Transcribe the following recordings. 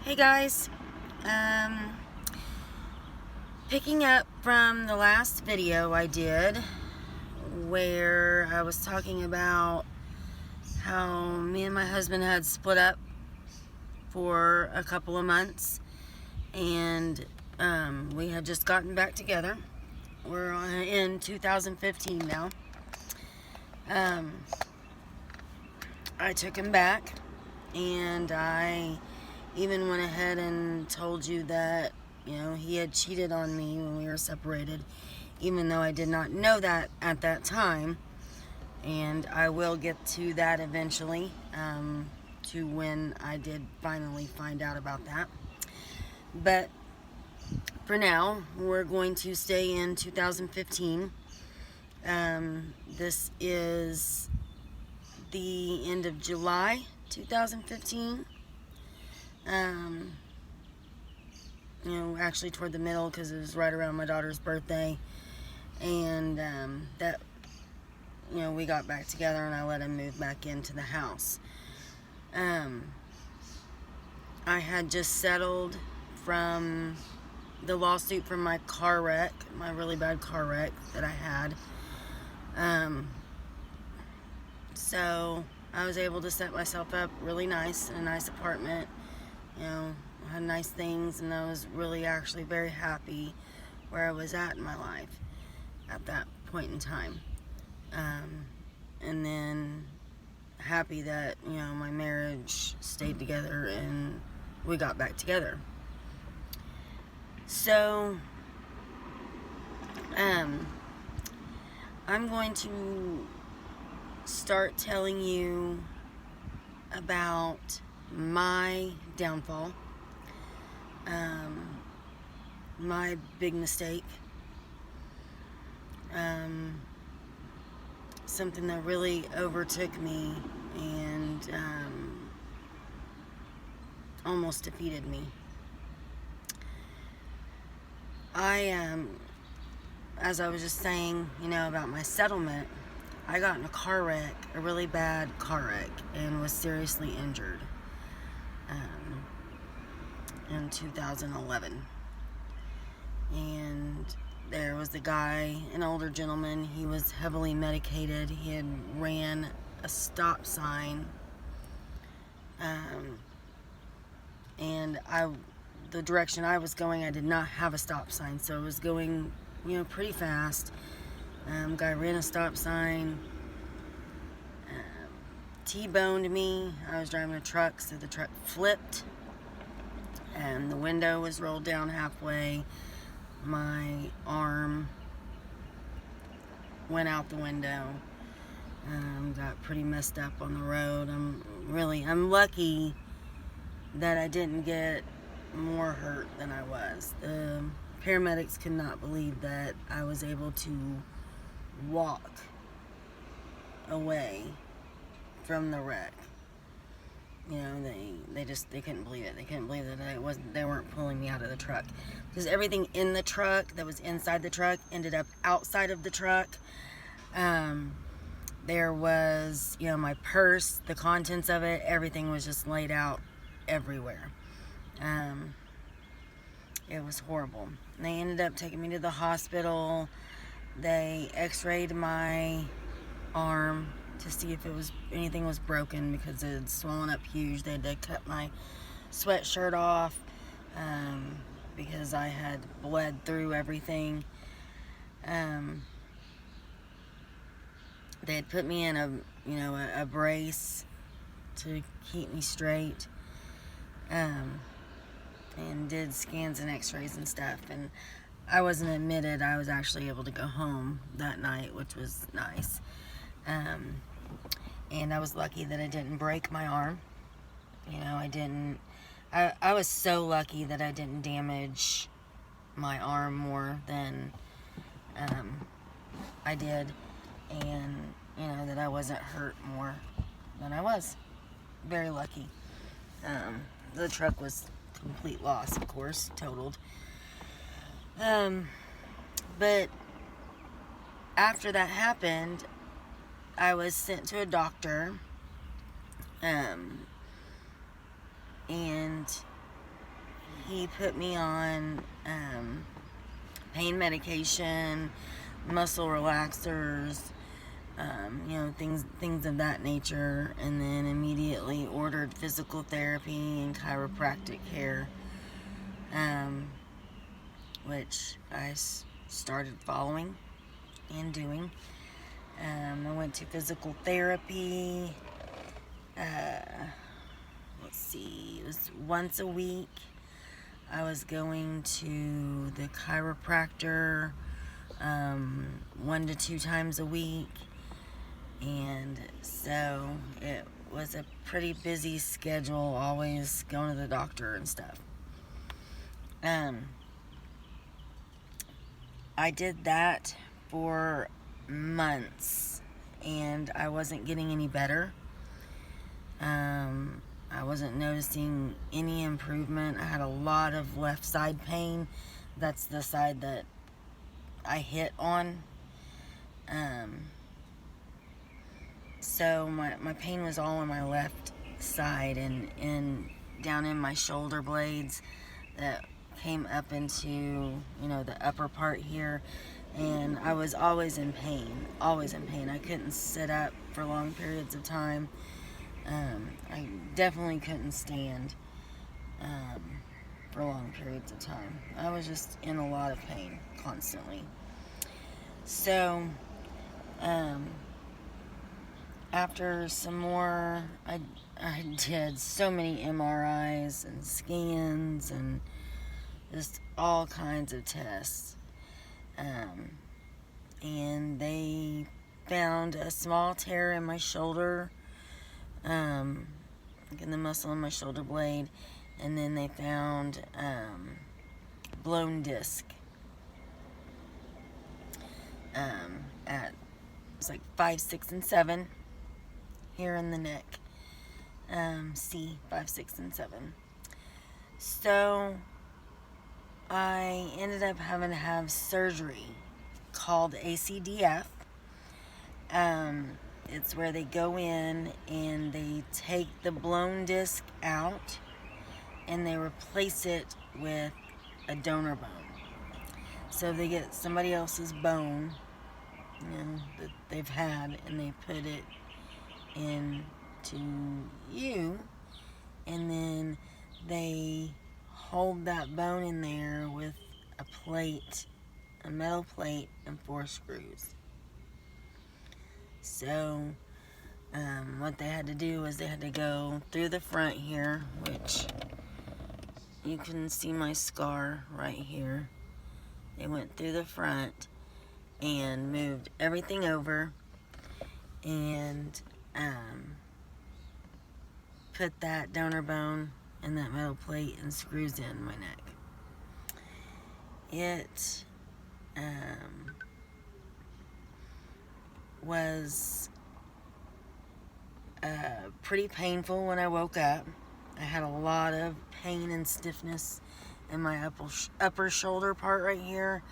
Hey guys, picking up from the last video I did where I was talking about how me and my husband had split up for a couple of months and we had just gotten back together. We're in 2015 now. I took him back and I even went ahead and told you that, he had cheated on me when we were separated, even though I did not know that at that time. And I will get to that eventually, to when I did finally find out about that. But for now, we're going to stay in 2015. This is the end of July 2015. Actually toward the middle, because it was right around my daughter's birthday, and that we got back together and I let him move back into the house. I had just settled from the lawsuit from my car wreck, my really bad car wreck that I had. So I was able to set myself up really nice in a nice apartment. Had nice things, and I was really actually very happy where I was at in my life at that point in time. And then happy that, my marriage stayed together and we got back together. So, I'm going to start telling you about my downfall, my big mistake, something that really overtook me and almost defeated me. As I was just saying, about my settlement, I got in a car wreck, a really bad car wreck, and was seriously injured in 2011. And there was a guy, an older gentleman. He was heavily medicated. He had ran a stop sign, and the direction I was going, I did not have a stop sign, so I was going, pretty fast. Guy ran a stop sign, T-boned me. I was driving a truck, so the truck flipped, and the window was rolled down halfway. My arm went out the window. Got pretty messed up on the road. I'm lucky that I didn't get more hurt than I was. The paramedics could not believe that I was able to walk away from the wreck. They couldn't believe it. They couldn't believe that they weren't pulling me out of the truck, because everything in the truck that was inside the truck ended up outside of the truck. There was, my purse, the contents of it, everything was just laid out everywhere. It was horrible. They ended up taking me to the hospital. They x-rayed my arm to see if anything was broken, because it had swollen up huge. They had to cut my sweatshirt off because I had bled through everything. They had put me in a brace to keep me straight, and did scans and x-rays and stuff, and I wasn't admitted. I was actually able to go home that night, which was nice. And I was lucky that I didn't break my arm. I was so lucky that I didn't damage my arm more than I did, and that I wasn't hurt more than I was. Very lucky. The truck was complete loss, of course, totaled. But after that happened, I was sent to a doctor, and he put me on pain medication, muscle relaxers, things of that nature, and then immediately ordered physical therapy and chiropractic care, which I started following and doing. I went to physical therapy, it was once a week. I was going to the chiropractor 1 to 2 times a week, and so it was a pretty busy schedule, always going to the doctor and stuff. I did that for months, and I wasn't getting any better. I wasn't noticing any improvement. I had a lot of left side pain. That's the side that I hit on. So my pain was all on my left side and down in my shoulder blades that came up into, the upper part here. And I was always in pain. I couldn't sit up for long periods of time. I definitely couldn't stand for long periods of time. I was just in a lot of pain constantly. So, after some more, I did so many MRIs and scans and just all kinds of tests. And they found a small tear in my shoulder, in the muscle in my shoulder blade, and then they found blown disc at, it's like 5, 6, and 7 here in the neck. C, 5, 6, and 7. So I ended up having to have surgery called ACDF. It's where they go in and they take the blown disc out and they replace it with a donor bone. So they get somebody else's bone, that they've had, and they put it into you, and then they hold that bone in there with a metal plate and 4 screws. So what they had to do was they had to go through the front here, which you can see my scar right here. They went through the front and moved everything over and put that donor bone and that metal plate and screws in my neck. It was pretty painful when I woke up. I had a lot of pain and stiffness in my upper shoulder part right here.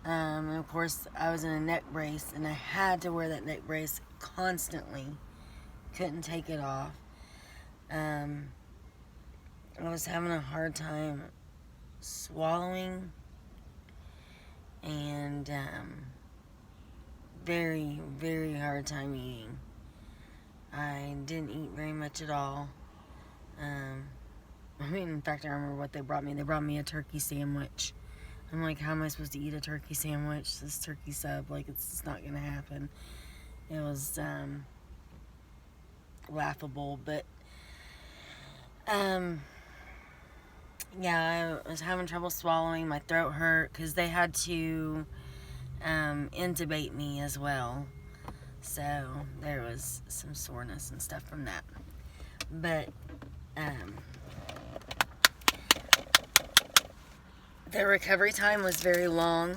And of course, I was in a neck brace, and I had to wear that neck brace constantly. Couldn't take it off. I was having a hard time swallowing, and very, very hard time eating. I didn't eat very much at all. In fact, I remember what they brought me. They brought me a turkey sandwich. I'm like, how am I supposed to eat a turkey sandwich? This turkey sub, it's just not going to happen. It was laughable, but yeah, I was having trouble swallowing. My throat hurt because they had to intubate me as well. So there was some soreness and stuff from that. But the recovery time was very long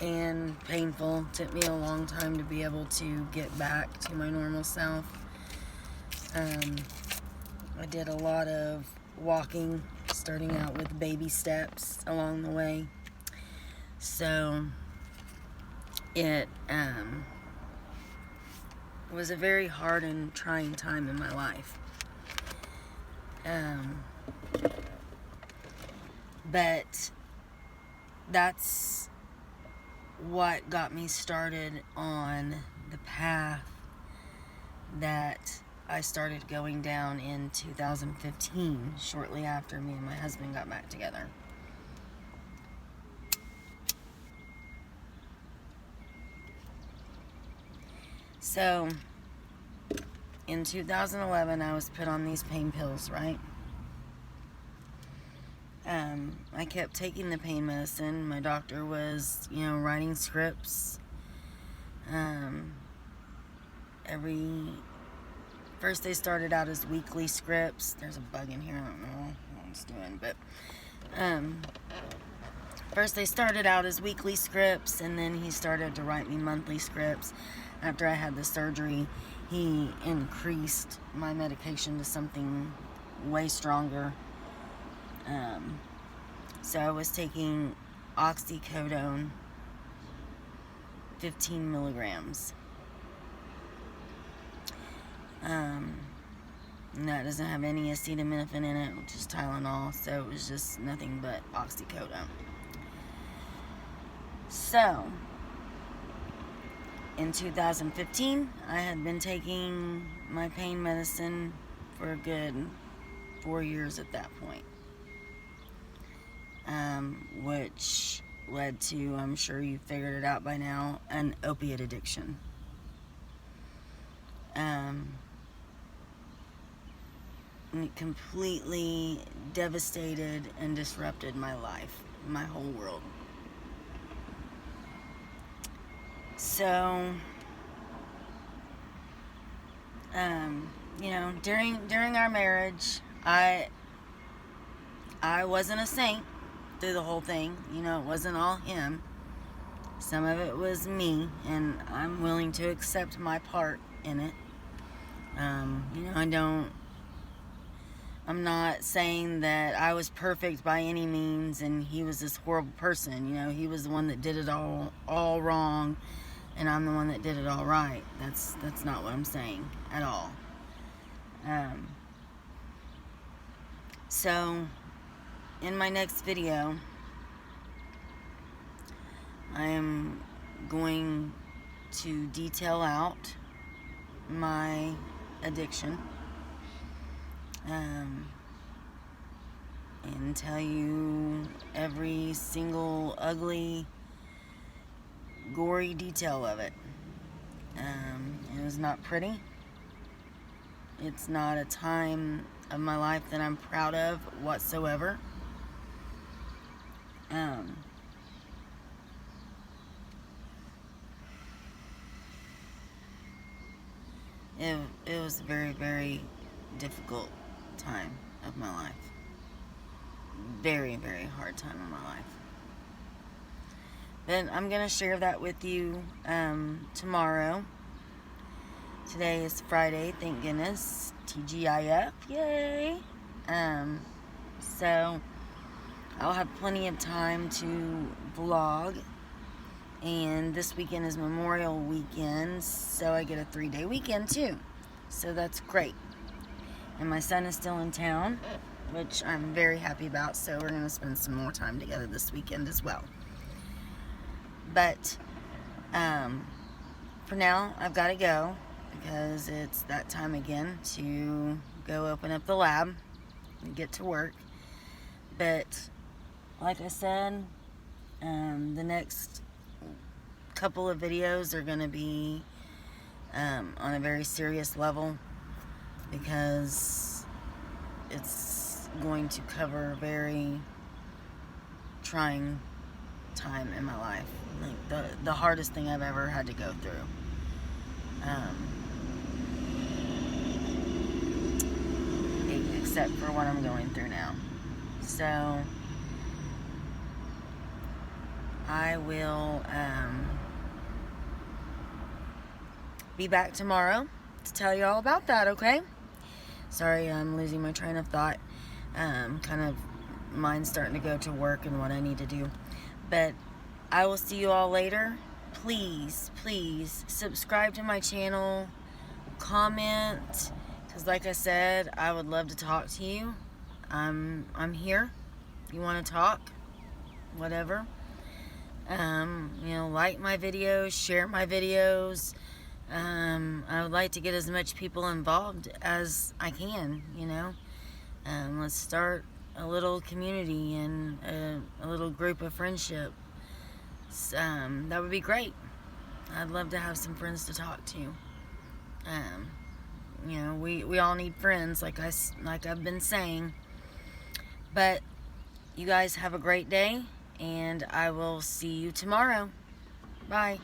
and painful. It took me a long time to be able to get back to my normal self. I did a lot of walking, starting out with baby steps along the way. So it was a very hard and trying time in my life. But that's what got me started on the path that I started going down in 2015, shortly after me and my husband got back together. So, in 2011, I was put on these pain pills, right? I kept taking the pain medicine. My doctor was, writing scripts. First they started out as weekly scripts. There's a bug in here, I don't know what it's doing, but, first they started out as weekly scripts, and then he started to write me monthly scripts. After I had the surgery, he increased my medication to something way stronger. So I was taking oxycodone, 15 milligrams. And that doesn't have any acetaminophen in it, which is Tylenol, so it was just nothing but oxycodone. So, in 2015, I had been taking my pain medicine for a good 4 years at that point. Which led to, I'm sure you figured it out by now, an opiate addiction. And it completely devastated and disrupted my life, my whole world. So, during our marriage, I wasn't a saint through the whole thing. It wasn't all him. Some of it was me, and I'm willing to accept my part in it. I'm not saying that I was perfect by any means and he was this horrible person. He was the one that did it all wrong, and I'm the one that did it all right. That's not what I'm saying at all. So, in my next video, I am going to detail out my addiction, and tell you every single ugly, gory detail of it. It was not pretty. It's not a time of my life that I'm proud of whatsoever. It was a very, very difficult time of my life. Very, very hard time of my life. But I'm going to share that with you tomorrow. Today is Friday, thank goodness. TGIF, yay! So, I'll have plenty of time to vlog. And this weekend is Memorial Weekend, so I get a 3-day weekend too. So that's great. And my son is still in town, which I'm very happy about, so we're going to spend some more time together this weekend as well. But, for now, I've got to go, because it's that time again to go open up the lab and get to work. But, like I said, the next couple of videos are going to be on a very serious level, because it's going to cover a very trying time in my life, like the hardest thing I've ever had to go through. Except for what I'm going through now. So I will be back tomorrow to tell you all about that, okay? Sorry, I'm losing my train of thought. Kind of mind's starting to go to work and what I need to do. But I will see you all later. Please, please subscribe to my channel. Comment, because like I said, I would love to talk to you. I'm here. If you want to talk, whatever. Like my videos, share my videos. I would like to get as much people involved as I can, let's start a little community and a little group of friendship. That would be great. I'd love to have some friends to talk to. We all need friends, like I've been saying. But you guys have a great day, and I will see you tomorrow. Bye.